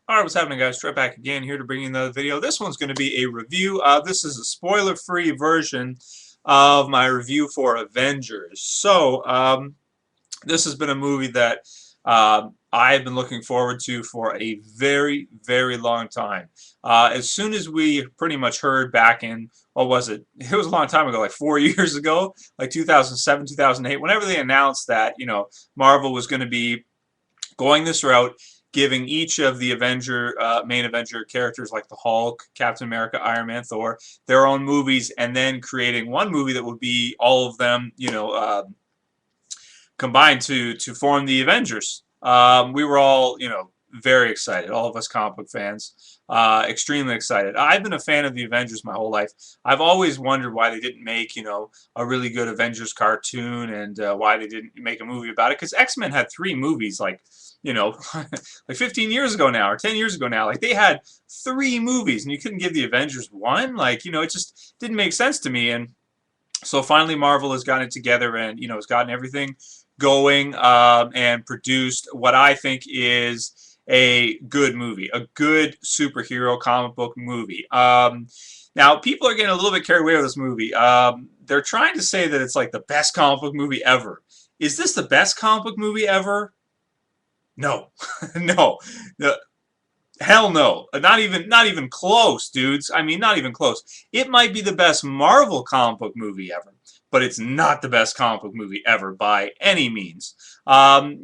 Alright, what's happening, guys? Trey back again here to bring you another video. This one's going to be a review. This is a spoiler-free version of my review for Avengers. This has been a movie that I've been looking forward to for a very, very long time. As soon as we pretty much heard back in, what was it? It was a long time ago, like 4 years ago, like 2007, 2008, whenever they announced that, Marvel was going to be going this route, giving each of the main Avenger characters like the Hulk, Captain America, Iron Man, Thor, their own movies, and then creating one movie that would be all of them, combined to form the Avengers. We were all, very excited. All of us comic book fans, extremely excited. I've been a fan of the Avengers my whole life. I've always wondered why they didn't make, a really good Avengers cartoon, and why they didn't make a movie about it. Because X-Men had 3 movies, like, like 15 years ago now, or 10 years ago now. Like, they had 3 movies, and you couldn't give the Avengers one. Like, it just didn't make sense to me. And so finally, Marvel has gotten it together, and has gotten everything going, and produced what I think is a good movie, a good superhero comic book movie. Now, people are getting a little bit carried away with this movie. They're trying to say that it's like the best comic book movie ever. Is this the best comic book movie ever? No, no, hell no. Not even close, dudes. I mean, not even close. It might be the best Marvel comic book movie ever, but it's not the best comic book movie ever by any means. I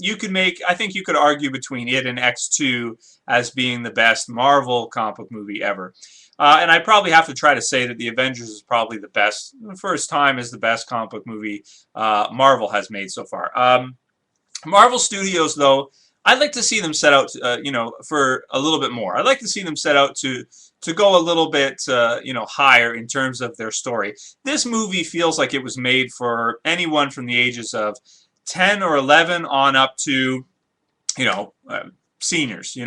think you could argue between it and X2 as being the best Marvel comic book movie ever. And I probably have to try to say that the Avengers is probably the best, first time is the best comic book movie Marvel has made so far. Marvel Studios, though, I'd like to see them set out, for a little bit more. I'd like to see them set out to go a little bit, higher in terms of their story. This movie feels like it was made for anyone from the ages of 10 or 11 on up to, seniors.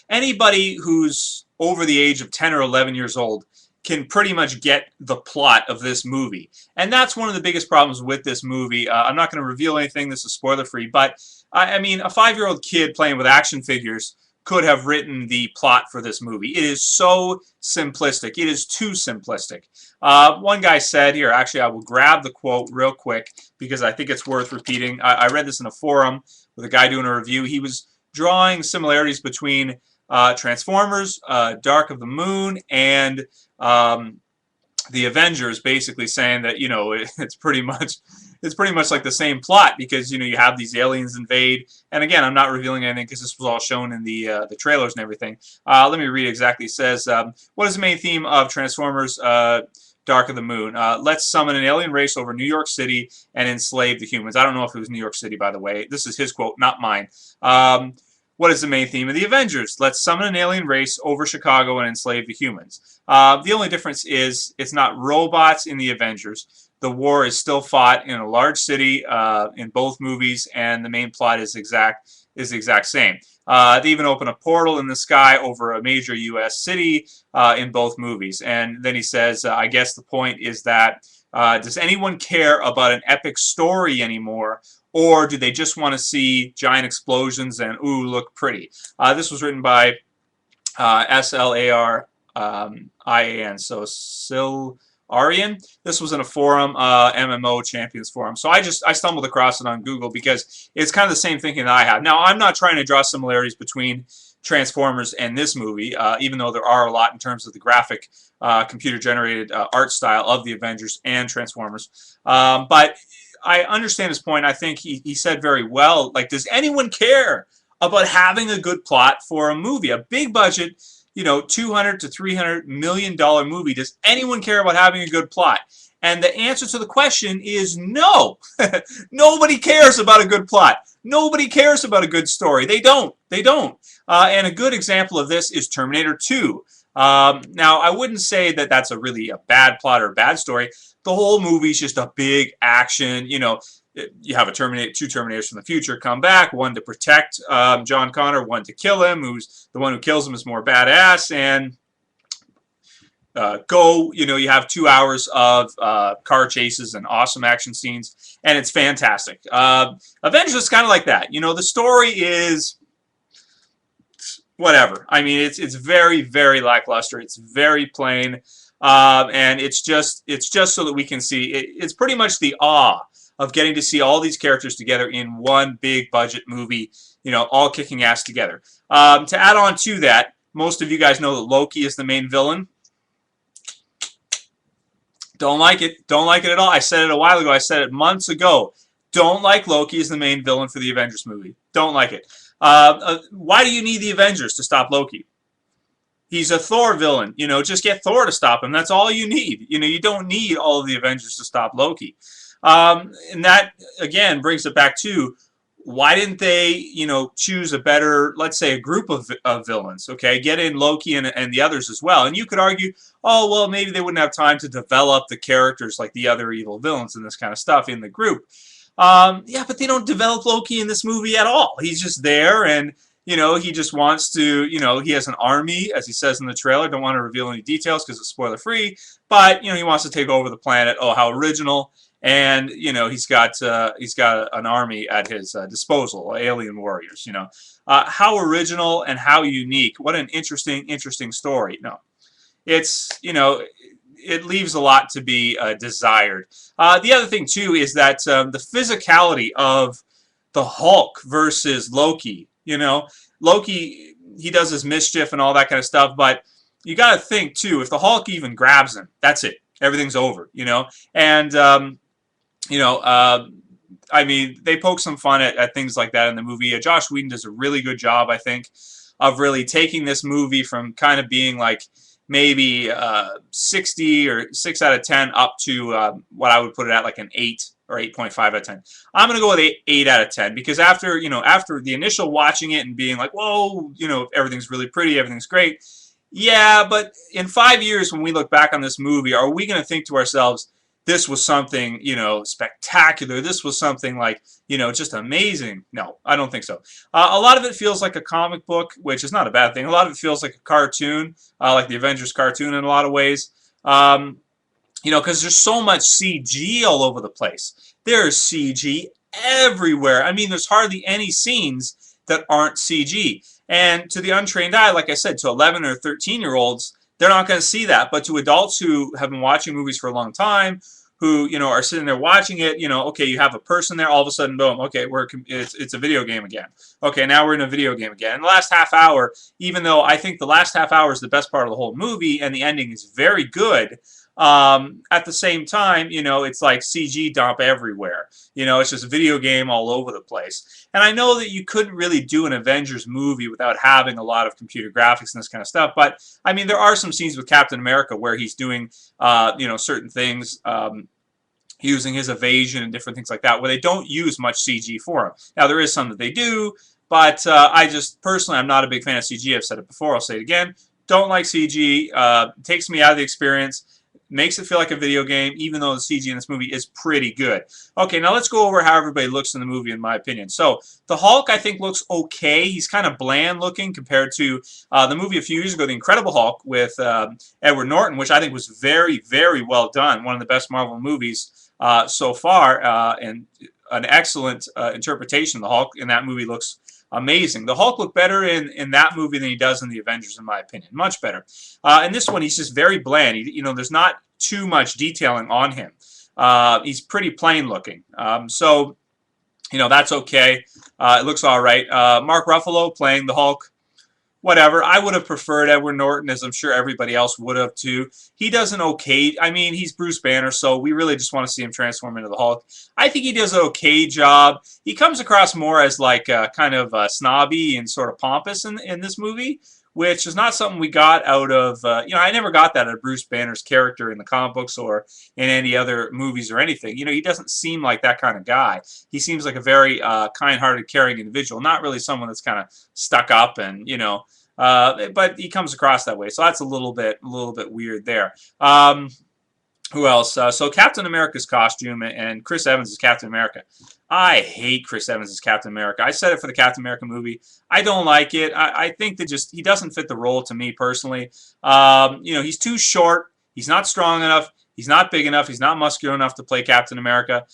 Anybody who's over the age of 10 or 11 years old can pretty much get the plot of this movie. And that's one of the biggest problems with this movie. I'm not going to reveal anything. This is spoiler-free. But, I mean, a 5-year-old kid playing with action figures could have written the plot for this movie. It is so simplistic. It is too simplistic. One guy said, here, actually, I will grab the quote real quick because I think it's worth repeating. I read this in a forum with a guy doing a review. He was drawing similarities between Transformers, Dark of the Moon, and the Avengers, basically saying that it's pretty much like the same plot because you have these aliens invade. And again, I'm not revealing anything because this was all shown in the trailers and everything. Let me read exactly. It says, "What is the main theme of Transformers? Dark of the Moon. Let's summon an alien race over New York City and enslave the humans." I don't know if it was New York City, by the way. This is his quote, not mine. What is the main theme of the Avengers? Let's summon an alien race over Chicago and enslave the humans. The only difference is it's not robots in the Avengers. The war is still fought in a large city in both movies, and the main plot is the exact same. They even open a portal in the sky over a major U.S. city in both movies. And then he says, I guess the point is that does anyone care about an epic story anymore? Or do they just want to see giant explosions and, ooh, look pretty? This was written by Slarian, so Silarian. This was in a forum, MMO Champions forum. So I stumbled across it on Google because it's kind of the same thinking that I have. Now, I'm not trying to draw similarities between Transformers and this movie, even though there are a lot in terms of the graphic, computer-generated art style of the Avengers and Transformers. But I understand his point. I think he said very well, like, does anyone care about having a good plot for a movie? A big budget, $200 to $300 million movie. Does anyone care about having a good plot? And the answer to the question is no. Nobody cares about a good plot. Nobody cares about a good story. They don't. They don't. And a good example of this is Terminator 2. Now, I wouldn't say that that's a bad plot or a bad story. The whole movie's just a big action. You have two Terminators from the future come back, one to protect John Connor, one to kill him. Who's the one who kills him is more badass. And you have 2 hours of car chases and awesome action scenes, and it's fantastic. Avengers is kind of like that. The story is whatever. I mean, it's very, very lackluster. It's very plain, and it's just so that we can see. It's pretty much the awe of getting to see all these characters together in one big budget movie. All kicking ass together. To add on to that, most of you guys know that Loki is the main villain. Don't like it. Don't like it at all. I said it a while ago. I said it months ago. Don't like Loki as the main villain for the Avengers movie. Don't like it. Why do you need the Avengers to stop Loki? He's a Thor villain. Just get Thor to stop him. That's all you need. You don't need all of the Avengers to stop Loki. And that, again, brings it back to why didn't they, choose a better, let's say, a group of villains, okay? Get in Loki and the others as well. And you could argue, oh, well, maybe they wouldn't have time to develop the characters like the other evil villains and this kind of stuff in the group. Yeah, but they don't develop Loki in this movie at all. He's just there, and he just wants to, he has an army, as he says in the trailer. Don't want to reveal any details because it's spoiler free, but he wants to take over the planet. Oh, how original! And he's got an army at his disposal, alien warriors. How original and how unique! What an interesting story. No, it's it leaves a lot to be desired. The other thing too is that the physicality of the Hulk versus Loki. Loki, he does his mischief and all that kind of stuff, but you got to think too, if the Hulk even grabs him, that's it. Everything's over. And I mean, they poke some fun at things like that in the movie. Josh Whedon does a really good job, I think, of really taking this movie from kind of being like maybe 60 or 6 out of 10 up to what I would put it at, like an 8 or 8.5 out of 10. I'm going to go with 8 out of 10 because after the initial watching it and being like, whoa, everything's really pretty, everything's great. Yeah, but in 5 years when we look back on this movie, are we going to think to ourselves, this was something, spectacular. This was something like, just amazing. No, I don't think so. A lot of it feels like a comic book, which is not a bad thing. A lot of it feels like a cartoon, like the Avengers cartoon in a lot of ways. Because there's so much CG all over the place. There's CG everywhere. I mean, there's hardly any scenes that aren't CG. And to the untrained eye, like I said, to 11 or 13-year-olds, they're not going to see that. But to adults who have been watching movies for a long time, who are sitting there watching it, okay, you have a person there, all of a sudden, boom, okay, it's a video game again. Okay, now we're in a video game again. And the last half hour, even though I think the last half hour is the best part of the whole movie, and the ending is very good, at the same time, it's like CG dump everywhere. It's just a video game all over the place. And I know that you couldn't really do an Avengers movie without having a lot of computer graphics and this kind of stuff. But, I mean, there are some scenes with Captain America where he's doing, certain things, using his evasion and different things like that, where they don't use much CG for him. Now, there is some that they do, but personally, I'm not a big fan of CG. I've said it before. I'll say it again. Don't like CG. Takes me out of the experience. Makes it feel like a video game, even though the CG in this movie is pretty good. Okay, now let's go over how everybody looks in the movie, in my opinion. So, the Hulk, I think, looks okay. He's kind of bland looking compared to the movie a few years ago, The Incredible Hulk, with Edward Norton, which I think was very, very well done. One of the best Marvel movies so far, and an excellent interpretation of the Hulk, and that movie looks amazing. The Hulk looked better in that movie than he does in the Avengers, in my opinion. Much better. In this one, he's just very bland. There's not too much detailing on him. He's pretty plain looking. So, that's okay. It looks all right. Mark Ruffalo playing the Hulk. Whatever. I would have preferred Edward Norton, as I'm sure everybody else would have too. He does an okay. I mean, he's Bruce Banner, so we really just want to see him transform into the Hulk. I think he does an okay job. He comes across more as like kind of snobby and sort of pompous in this movie, which is not something we got out of, I never got that out of Bruce Banner's character in the comic books or in any other movies or anything. He doesn't seem like that kind of guy. He seems like a very kind-hearted, caring individual, not really someone that's kind of stuck up and, but he comes across that way. So that's a little bit weird there. Who else? So Captain America's costume and Chris Evans as Captain America. I hate Chris Evans as Captain America. I said it for the Captain America movie. I don't like it. I think that he doesn't fit the role to me personally. He's too short. He's not strong enough. He's not big enough. He's not muscular enough to play Captain America.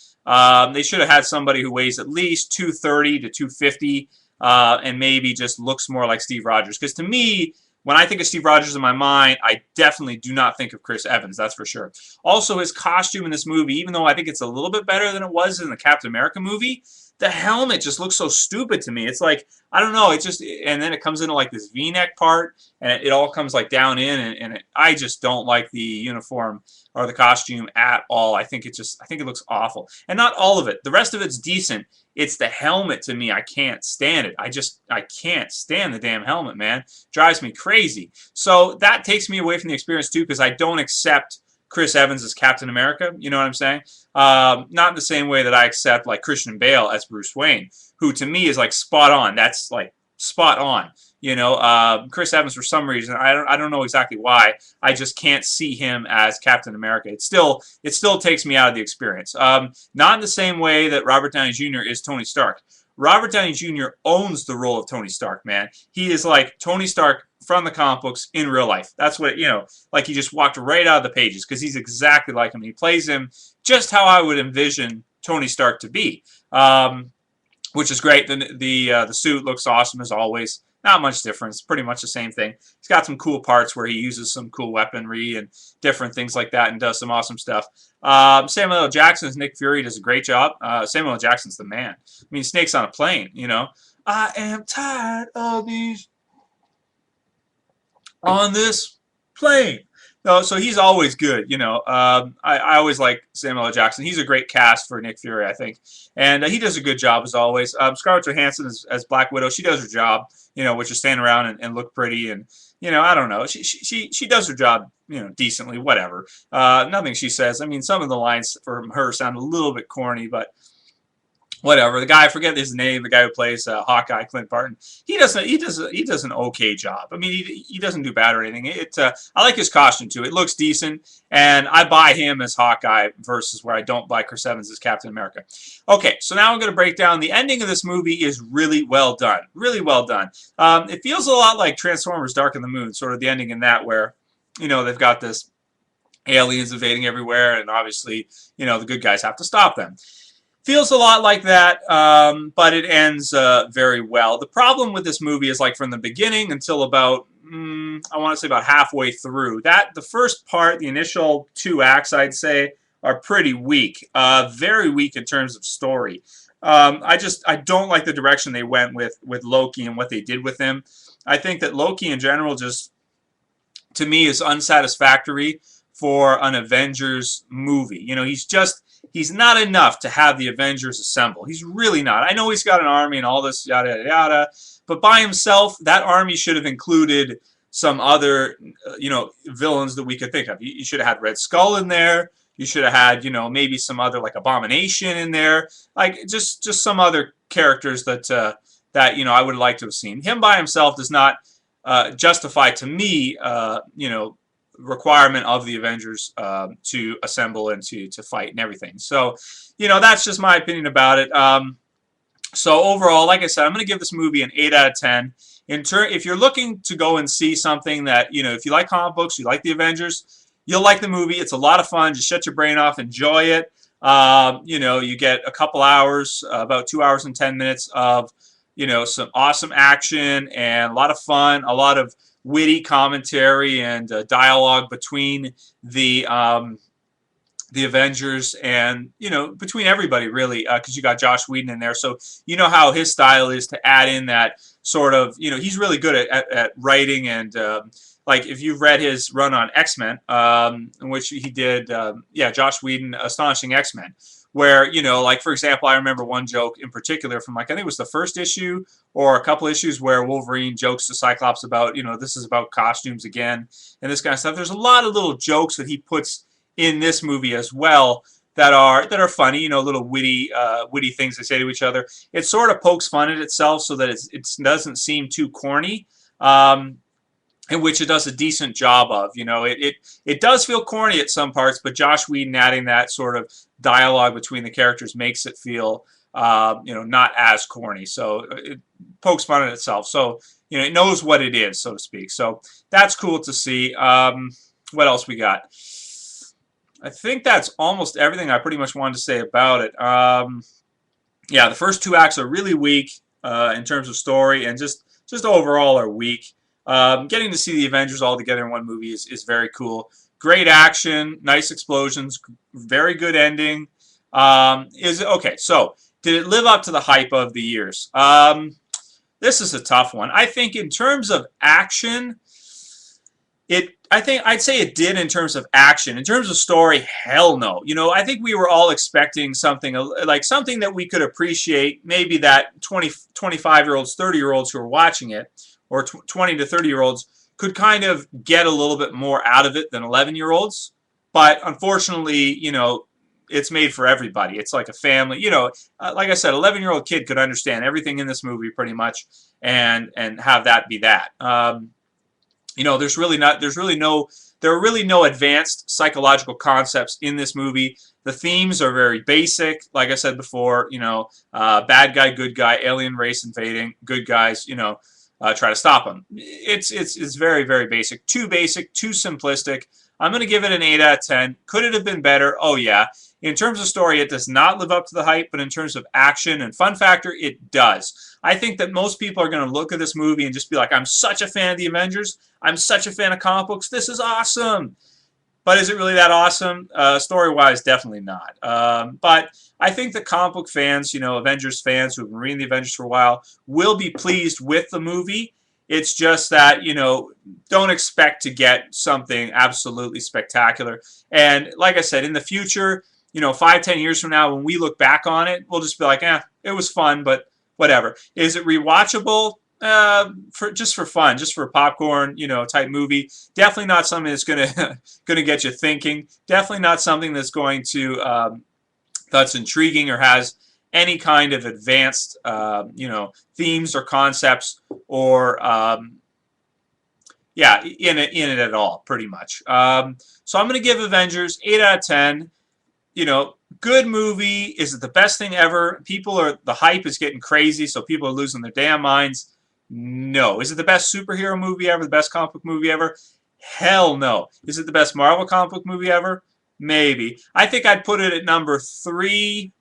They should have had somebody who weighs at least 230 to 250. and maybe just looks more like Steve Rogers. Because to me, when I think of Steve Rogers in my mind, I definitely do not think of Chris Evans, that's for sure. Also, his costume in this movie, even though I think it's a little bit better than it was in the Captain America movie, the helmet just looks so stupid to me. It's like, I don't know, it just, and then it comes into like this V-neck part, and it all comes like down in, I just don't like the uniform or the costume at all. I think it looks awful. And not all of it. The rest of it's decent. It's the helmet to me. I can't stand it. I can't stand the damn helmet, man. Drives me crazy. So that takes me away from the experience too, because I don't accept Chris Evans as Captain America. You know what I'm saying? Not in the same way that I accept like Christian Bale as Bruce Wayne, who to me is like spot on. That's like spot on. You know, Chris Evans, for some reason, I don't know exactly why, I just can't see him as Captain America. It still takes me out of the experience. Not in the same way that Robert Downey Jr. is Tony Stark. Robert Downey Jr. owns the role of Tony Stark, man. He is like Tony Stark from the comic books in real life. That's what, you know, like he just walked right out of the pages, because he's exactly like him. He plays him just how I would envision Tony Stark to be, which is great. The suit looks awesome as always. Not much difference, pretty much the same thing. He's got some cool parts where he uses some cool weaponry and different things like that and does some awesome stuff. Samuel L. Jackson's Nick Fury does a great job. Samuel L. Jackson's the man. I mean, Snake's on a plane, you know. I am tired of these on this plane. No, so he's always good, you know. I always like Samuel L. Jackson. He's a great cast for Nick Fury, I think. And he does a good job as always. Scarlett Johansson as Black Widow, she does her job, you know, which is stand around and look pretty. And, you know, I don't know. She does her job, you know, decently, whatever. Nothing she says. I mean, some of the lines from her sound a little bit corny, but whatever. The guy, I forget his name, the guy who plays Hawkeye, Clint Barton, he does an okay job. I mean, he doesn't do bad or anything. I like his costume too. It looks decent, and I buy him as Hawkeye versus where I don't buy Chris Evans as Captain America. Okay, so now I'm going to break down. The ending of this movie is really well done. Really well done. It feels a lot like Transformers Dark of the Moon, sort of the ending in that, where, you know, they've got this aliens invading everywhere, and obviously, you know, the good guys have to stop them. Feels a lot like that, but it ends very well. The problem with this movie is, like, from the beginning until about, I want to say about halfway through, the first part, the initial 2 acts, I'd say, are pretty weak. Very weak in terms of story. I don't like the direction they went with Loki and what they did with him. I think that Loki in general just, to me, is unsatisfactory for an Avengers movie. You know, he's not enough to have the Avengers assemble. He's really not. I know he's got an army and all this yada yada yada, but by himself, that army should have included some other, you know, villains that we could think of. You should have had Red Skull in there. You should have had, you know, maybe some other, like, Abomination in there, like just some other characters that you know, I would like to have seen. Him by himself does not justify to me, you know, requirement of the Avengers to assemble and to fight and everything. So, you know, that's just my opinion about it. So overall, like I said, I'm going to give this movie an 8 out of 10. If you're looking to go and see something that, you know, if you like comic books, you like the Avengers, you'll like the movie. It's a lot of fun. Just shut your brain off, enjoy it. You know, you get a couple hours, about 2 hours and 10 minutes of, you know, some awesome action and a lot of fun, a lot of witty commentary and dialogue between the Avengers and, you know, between everybody really, because you got Josh Whedon in there, so you know how his style is to add in that sort of, you know, he's really good at writing and like if you've read his run on X-Men, in which he did, yeah, Josh Whedon, Astonishing X-Men, where, you know, like, for example, I remember one joke in particular from, like, I think it was the first issue or a couple issues where Wolverine jokes to Cyclops about, you know, this is about costumes again and this kind of stuff. There's a lot of little jokes that he puts in this movie as well that are funny, you know, little witty things they say to each other. It sort of pokes fun at itself so that it doesn't seem too corny. In which it does a decent job of. You know, it does feel corny at some parts, but Josh Whedon adding that sort of dialogue between the characters makes it feel, you know, not as corny. So it pokes fun at itself. So, you know, it knows what it is, so to speak. So that's cool to see. What else we got? I think that's almost everything I pretty much wanted to say about it. Yeah, the first 2 acts are really weak. in terms of story, and just overall are weak. Getting to see the Avengers all together in one movie is very cool. Great action, nice explosions, very good ending. Is okay. So, did it live up to the hype of the years? This is a tough one. I think in terms of action, I think I'd say it did in terms of action. In terms of story, hell no. You know, I think we were all expecting something like something that we could appreciate. Maybe that 25-year-olds, 30-year-olds who are watching it, or 20 to 30-year-olds could kind of get a little bit more out of it than 11-year-olds. But unfortunately, you know, it's made for everybody. It's like a family. You know, like I said, 11-year-old kid could understand everything in this movie pretty much, and have that be that. You know, there are really no advanced psychological concepts in this movie. The themes are very basic. Like I said before, you know, bad guy, good guy, alien race invading, good guys, you know, try to stop them. It's very, very basic, too simplistic. I'm going to give it an 8 out of 10. Could it have been better? Oh, yeah. In terms of story, it does not live up to the hype, but in terms of action and fun factor, it does. I think that most people are going to look at this movie and just be like, I'm such a fan of the Avengers. I'm such a fan of comic books. This is awesome. But is it really that awesome? Story-wise, definitely not. But I think the comic book fans, you know, Avengers fans who have been reading the Avengers for a while, will be pleased with the movie. It's just that, you know, don't expect to get something absolutely spectacular. And like I said, in the future, you know, 5-10 years from now, when we look back on it, we'll just be like, it was fun, but whatever. Is it rewatchable? Just for fun, just for a popcorn, you know, type movie. Definitely not something that's gonna get you thinking. Definitely not something that's going to that's intriguing or has any kind of advanced, you know, themes or concepts or yeah, in it at all, pretty much. So I'm gonna give Avengers 8 out of 10. You know, good movie. Is it the best thing ever? The hype is getting crazy, so people are losing their damn minds. No. Is it the best superhero movie ever? The best comic book movie ever? Hell no. Is it the best Marvel comic book movie ever? Maybe. I think I'd put it at number 3.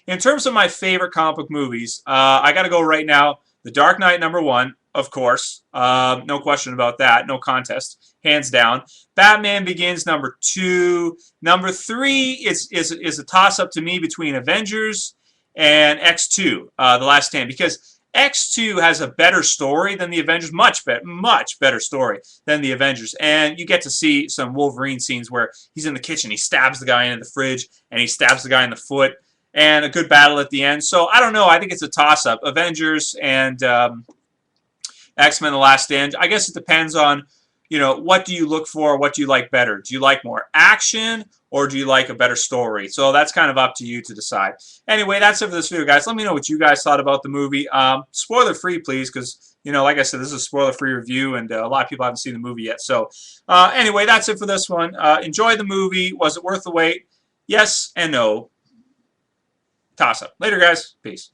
In terms of my favorite comic book movies, I got to go right now. The Dark Knight, number 1, of course. No question about that. No contest. Hands down. Batman Begins, number 2. Number 3 is a toss-up to me between Avengers and X2, The Last Stand, because X2 has a better story than the Avengers, much better story than the Avengers, and you get to see some Wolverine scenes where he's in the kitchen, he stabs the guy into the fridge, and he stabs the guy in the foot, and a good battle at the end. So I don't know, I think it's a toss-up. Avengers and X-Men The Last Stand. I guess it depends on, you know, what do you look for? What do you like better? Do you like more action or do you like a better story? So that's kind of up to you to decide. Anyway, that's it for this video, guys. Let me know what you guys thought about the movie. Spoiler-free, please, because, you know, like I said, this is a spoiler-free review, and a lot of people haven't seen the movie yet. So anyway, that's it for this one. Enjoy the movie. Was it worth the wait? Yes and no. Toss-up. Later, guys. Peace.